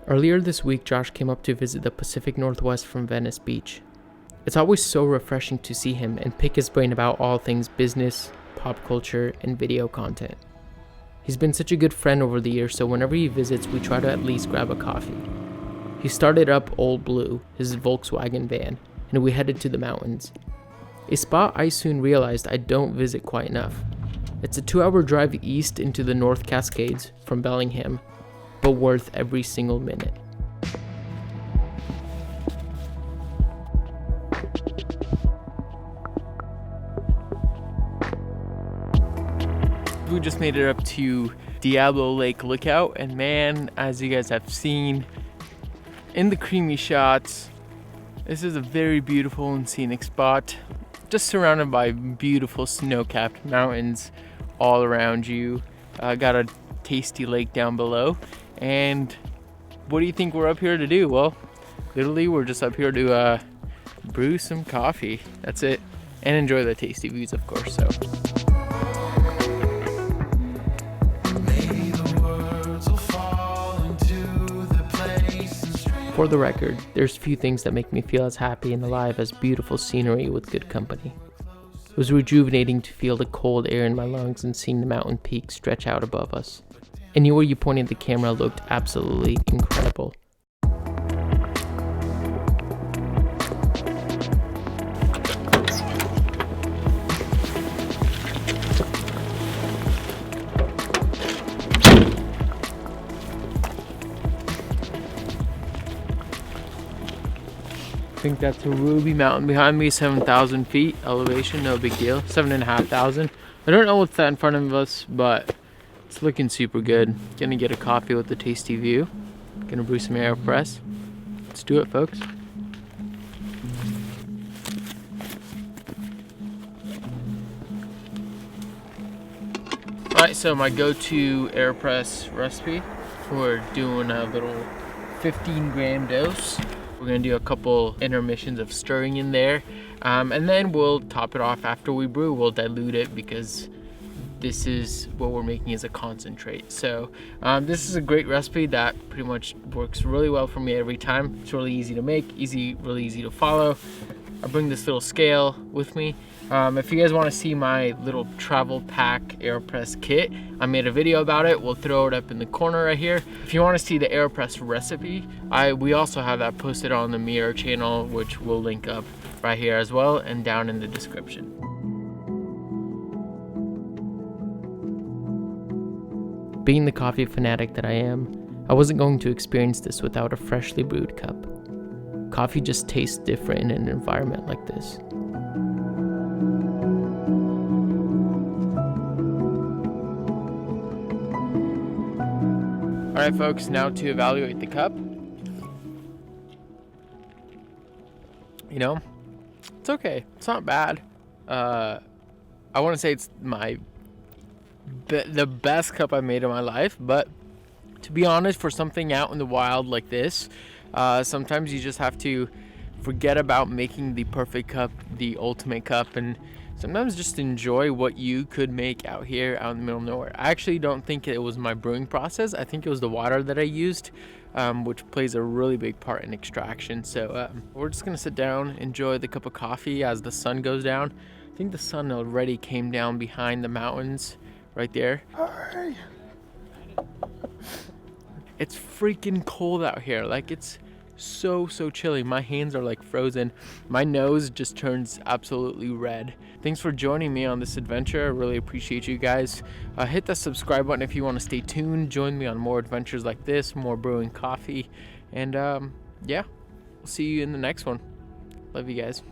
Earlier this week, Josh came up to visit the Pacific Northwest from Venice Beach. It's always so refreshing to see him and pick his brain about all things business, pop culture, and video content. He's been such a good friend over the years, so whenever he visits, we try to at least grab a coffee. He started up Old Blue, his Volkswagen van, and we headed to the mountains. A spot I soon realized I don't visit quite enough. It's a 2-hour drive east into the North Cascades from Bellingham, but worth every single minute. We just made it up to Diablo Lake Lookout, and man, as you guys have seen in the creamy shots, this is a very beautiful and scenic spot, just surrounded by beautiful snow-capped mountains all around you. Got a tasty lake down below, and what do you think we're up here to do? Well, literally we're just up here to brew some coffee. That's it, and enjoy the tasty views, of course. So for the record, there's few things that make me feel as happy and alive as beautiful scenery with good company. It was rejuvenating to feel the cold air in my lungs and seeing the mountain peaks stretch out above us. Anywhere you pointed the camera looked absolutely incredible. I think that's a Ruby Mountain behind me, 7,000 feet elevation, no big deal, 7,500. I don't know what's that in front of us, but it's looking super good. Gonna get a coffee with the tasty view. Gonna brew some Aeropress. Let's do it, folks. Alright, so my go-to Aeropress recipe. We're doing a little 15-gram dose. We're gonna do a couple intermissions of stirring in there, and then we'll top it off after we brew. We'll dilute it because this is what we're making as a concentrate. So this is a great recipe that pretty much works really well for me every time. It's really easy to make, really easy to follow. I bring this little scale with me. If you guys want to see my little travel pack Aeropress kit, I made a video about it. We'll throw it up in the corner right here. If you want to see the Aeropress recipe, we also have that posted on the Mirror channel, which we'll link up right here as well and down in the description. Being the coffee fanatic that I am, I wasn't going to experience this without a freshly brewed cup. Coffee just tastes different in an environment like this. Alright folks, now to evaluate the cup. You know, it's okay. It's not bad. I want to say it's the best cup I've made in my life, but to be honest, for something out in the wild like this, sometimes you just have to forget about making the perfect cup, the ultimate cup, and sometimes just enjoy what you could make out here out in the middle of nowhere. I actually don't think it was my brewing process. I think it was the water that I used, which plays a really big part in extraction. So we're just gonna sit down, enjoy the cup of coffee as the sun goes down. I think the sun already came down behind the mountains right there. Hi. It's freaking cold out here. Like, it's so chilly. My hands are like frozen. My nose just turns absolutely red. Thanks for joining me on this adventure. I really appreciate you guys. Hit the subscribe button if you want to stay tuned. Join me on more adventures like this, more brewing coffee, and yeah, we'll see you in the next one. Love you guys.